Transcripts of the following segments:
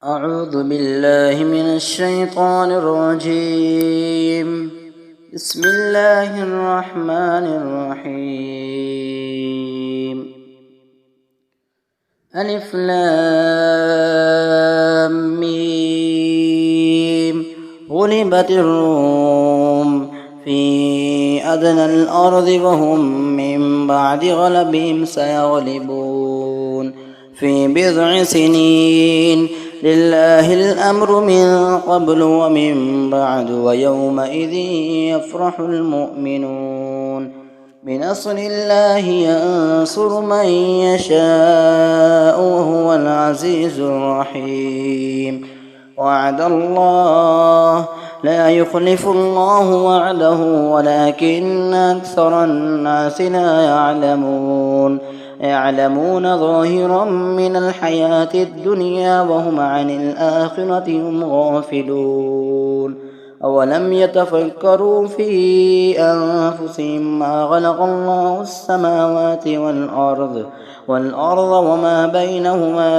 أعوذ بالله من الشيطان الرجيم. بسم الله الرحمن الرحيم. ألف لام ميم. غلبت الروم في أدنى الأرض وهم من بعد غلبهم سيغلبون في بضع سنين. لله الأمر من قبل ومن بعد ويومئذ يفرح المؤمنون بنصر الله ينصر من يشاء وهو العزيز الرحيم. وعد الله لا يخلف الله وعده ولكن أكثر الناس لا يعلمون ظاهرا من الحياة الدنيا وهم عن الآخرة هم غافلون. أولم يتفكروا في أنفسهم ما خلق الله السماوات والأرض وما بينهما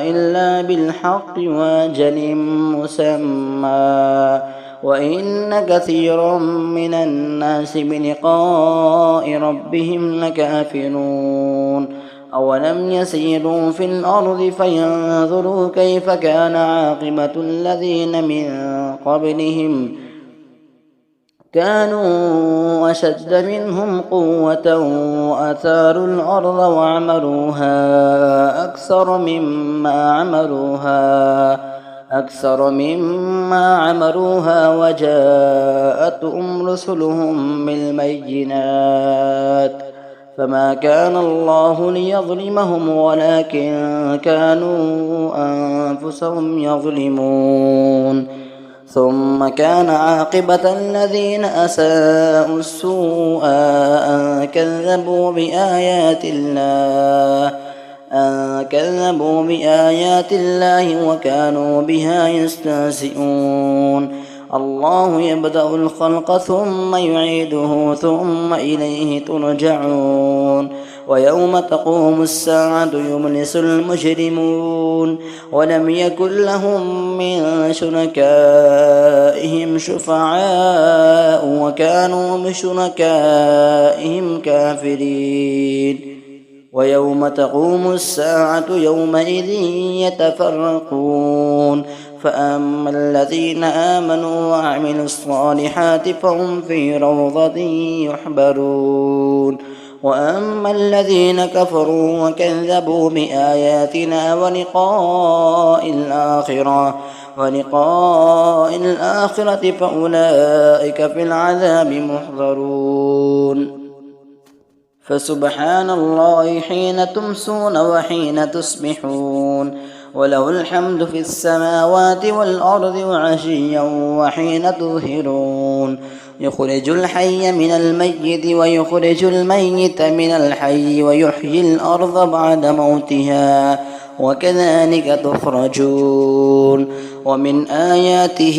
إلا بالحق وأجل مسمى وإن كثيرا من الناس بلقاء ربهم لكافرون. أولم يسيروا في الأرض فينظروا كيف كان عاقبة الذين من قبلهم كانوا أشد منهم قوة وأثاروا الأرض وعمروها أكثر مما عمروها وجاءتهم رسلهم بالبينات فما كان الله ليظلمهم ولكن كانوا أنفسهم يظلمون. ثم كان عاقبة الذين أساءوا السوء أن كذبوا بآيات الله وكانوا بها يستهزئون. الله يبدأ الخلق ثم يعيده ثم إليه ترجعون. ويوم تقوم الساعة يبلس المجرمون ولم يكن لهم من شركائهم شفعاء وكانوا بشركائهم كافرين. ويوم تقوم الساعة يومئذ يتفرقون فأما الذين آمنوا وعملوا الصالحات فهم في روضة يحبرون وأما الذين كفروا وكذبوا بآياتنا ولقاء الآخرة فأولئك في العذاب محضرون. فسبحان الله حين تمسون وحين تصبحون وله الحمد في السماوات والأرض وعشيا وحين تظهرون. يخرج الحي من الميت ويخرج الميت من الحي ويحيي الأرض بعد موتها وكذلك تخرجون. ومن آياته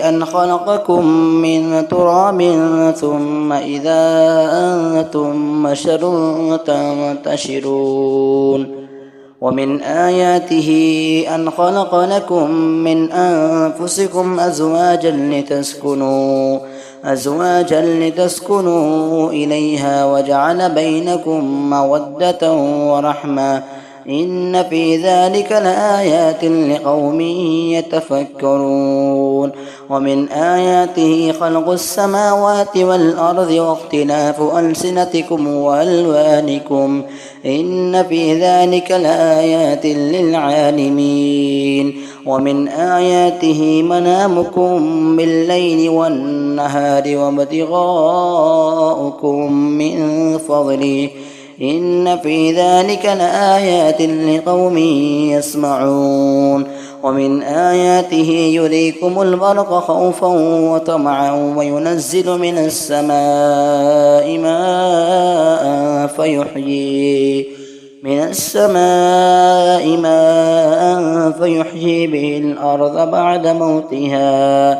أن خلقكم من تراب ثم إذا أنتم بشر تنتشرون. ومن آياته أن خلق لكم من أنفسكم أزواجا لتسكنوا إليها وجعل بينكم مودة ورحمة إن في ذلك لآيات لقوم يتفكرون. ومن آياته خلق السماوات والأرض واختلاف ألسنتكم وألوانكم إن في ذلك لآيات للعالمين. ومن آياته منامكم بالليل والنهار وابتغاؤكم من فضله إن في ذلك لآيات لقوم يسمعون. ومن آياته يريكم البرق خوفا وطمعا وينزل من السماء ماء فيحيي به الأرض بعد موتها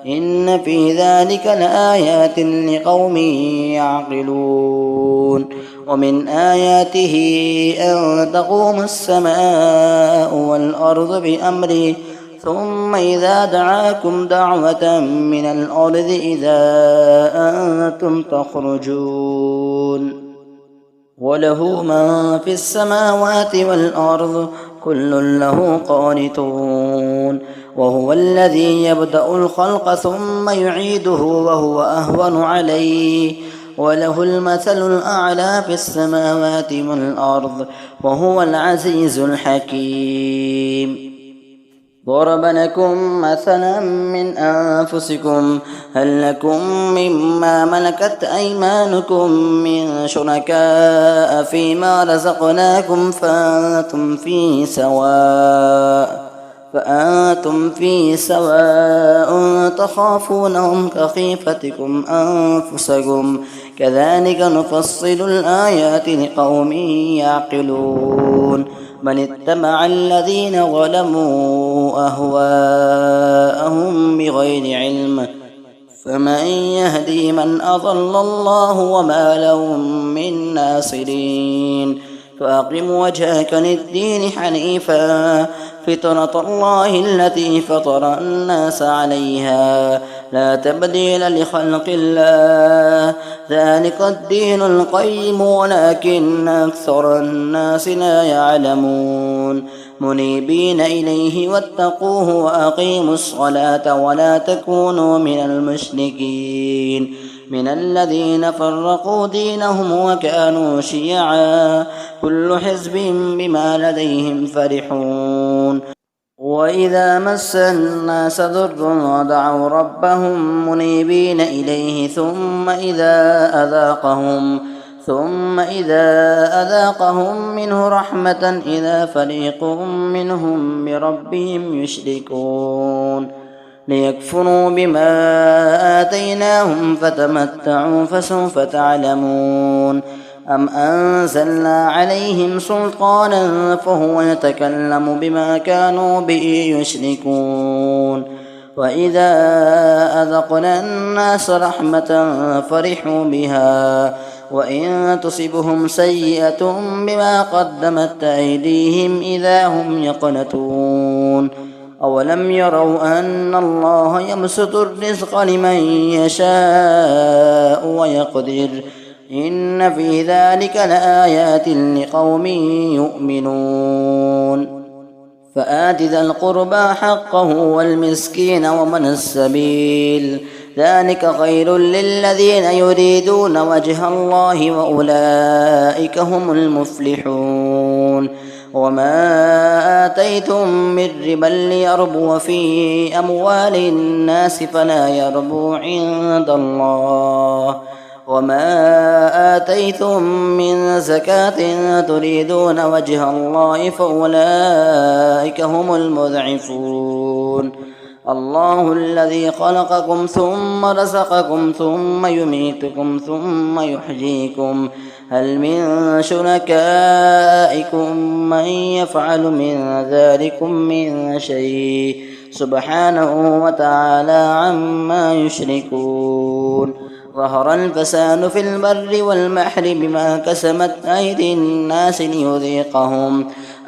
إن في ذلك لآيات لقوم يعقلون. ومن آياته أن تقوم السماء والأرض بأمره ثم إذا دعاكم دعوة من الأرض إذا أنتم تخرجون وله من في السماوات والأرض كل له قانتون وهو الذي يبدأ الخلق ثم يعيده وهو أهون عليه وله المثل الأعلى في السماوات والأرض وهو العزيز الحكيم ضرب لكم مثلا من أنفسكم هل لكم مما ملكت أيمانكم من شركاء فيما رزقناكم فأنتم فيه سواء تخافونهم كخيفتكم أنفسكم كذلك نفصل الآيات لقوم يعقلون من اتبع الذين ظلموا أهواءهم بغير علم فمن يهدي من أضل الله وما لهم من ناصرين فأقم وجهك للدين حنيفا فطرة الله التي فطر الناس عليها لا تبديل لخلق الله ذلك الدين القيم ولكن أكثر الناس لا يعلمون منيبين إليه واتقوه وأقيموا الصلاة ولا تكونوا من المشركين من الذين فرقوا دينهم وكانوا شيعا كل حزب بما لديهم فرحون وإذا مس الناس ضر دعوا ربهم منيبين إليه ثم إذا أذاقهم منه رحمة إذا فريق منهم بربهم يشركون ليكفروا بما آتيناهم فتمتعوا فسوف تعلمون أم أنزلنا عليهم سلطانا فهو يتكلم بما كانوا به يشركون وإذا أذقنا الناس رحمة فرحوا بها وإن تصبهم سيئة بما قدمت أيديهم إذا هم يقنطون أولم يروا أن الله يبسط الرزق لمن يشاء ويقدر إن في ذلك لآيات لقوم يؤمنون فآت ذا القربى حقه والمسكين ومن السبيل ذلك خير للذين يريدون وجه الله وأولئك هم المفلحون وما آتيتم من ربا ليربو في أموال الناس فلا يربو عند الله وما آتيتم من زكاة تريدون وجه الله فأولئك هم المضعفون الله الذي خلقكم ثم رزقكم ثم يميتكم ثم يحييكم هل من شركائكم من يفعل من ذلكم من شيء سبحانه وتعالى عما يشركون ظهر الفساد في البر والبحر بما كسبت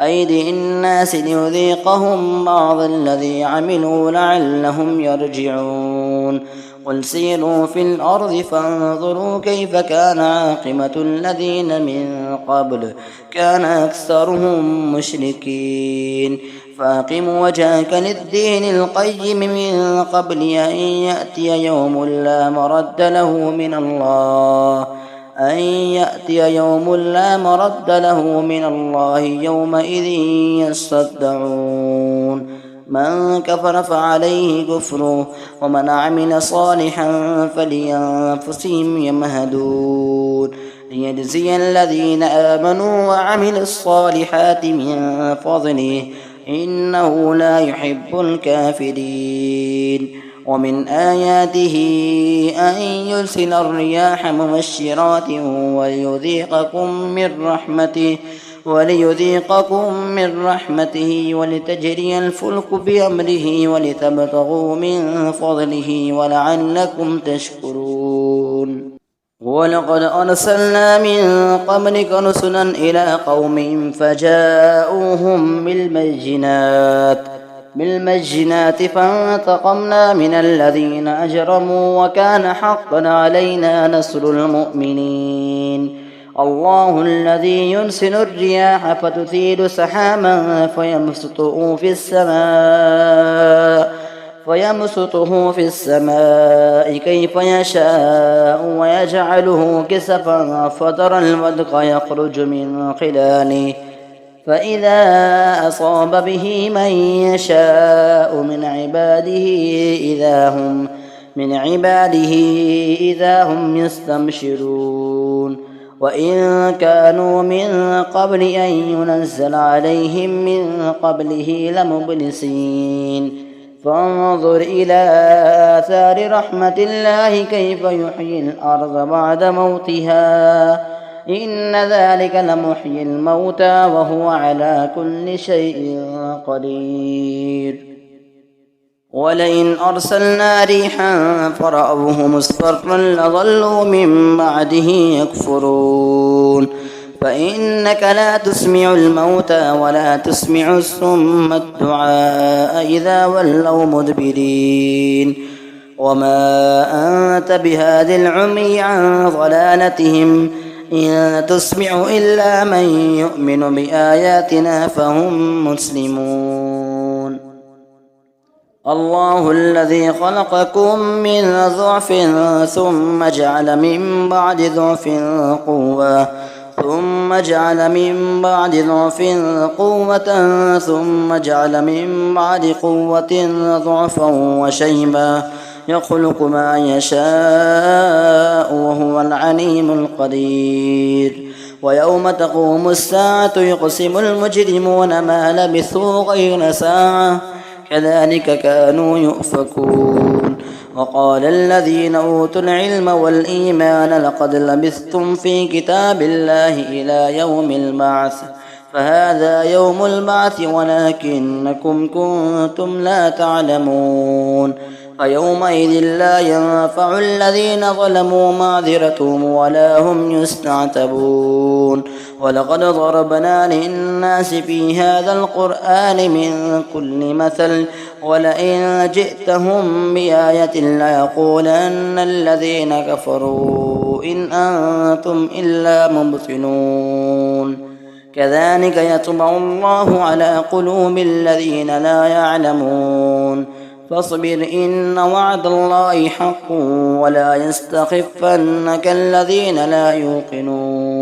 أيدي الناس ليذيقهم بعض الذي عملوا لعلهم يرجعون قل سيروا في الأرض فانظروا كيف كان عاقبة الذين من قبل كان أكثرهم مشركين فأقم وجهك للدين القيم من قبل أن يأتي يوم لا مرد له من الله يومئذ يصدعون من كفر فعليه كفره ومن عمل صالحا فلأنفسهم يمهدون ليجزي الذين آمنوا وعملوا الصالحات من فضله إنه لا يحب الكافرين ومن آياته أن يرسل الرياح مبشرات وليذيقكم من رحمته ولتجري الفلك بأمره ولتبتغوا من فضله ولعلكم تشكرون ولقد أرسلنا من قبلك رسلا إلى قومهم فجاءوهم بالبينات فانتقمنا من الذين أجرموا وكان حقا علينا نصر المؤمنين. الله الذي يرسل الرياح فتثير سحابا فيمسطه في السماء كيف يشاء ويجعله كسفا فترى الودق يخرج من خلاله فإذا أصاب به من يشاء من عباده إذا هم يستبشرون. وإن كانوا من قبل أن ينزل عليهم من قبله لمبلسين. فانظر إلى آثار رحمة الله كيف يحيي الأرض بعد موتها إن ذلك لمحيي الموتى وهو على كل شيء قدير. ولئن أرسلنا ريحا فرأوه مصفرا لظلوا من بعده يكفرون. فإنك لا تسمع الموتى ولا تسمع الصم الدعاء إذا ولوا مدبرين. وما أنت بهاد العمي عن ضلالتهم إن تسمع إلا من يؤمن بآياتنا فهم مسلمون. الله الذي خلقكم من ضعف ثم جعل من بعد ضعف قوة ثم جعل من بعد ضعف قوة ثم جعل من بعد قوة ضعفا وشيبا يخلق ما يشاء وهو العليم القدير. ويوم تقوم الساعة يقسم المجرمون ما لبثوا غير ساعة كذلك كانوا يؤفكون. وقال الذين أوتوا العلم والإيمان لقد لبثتم في كتاب الله إلى يوم البعث فهذا يوم البعث ولكنكم كنتم لا تعلمون. فيومئذ لا ينفع الذين ظلموا معذرتهم ولا هم يستعتبون. ولقد ضربنا للناس في هذا القرآن من كل مثل ولئن جئتهم بآية ليقولن الذين كفروا إن أنتم إلا مبطلون. كذلك يطبع الله على قلوب الذين لا يعلمون. فاصبر إن وعد الله حق ولا يستخفنك الذين لا يوقنون.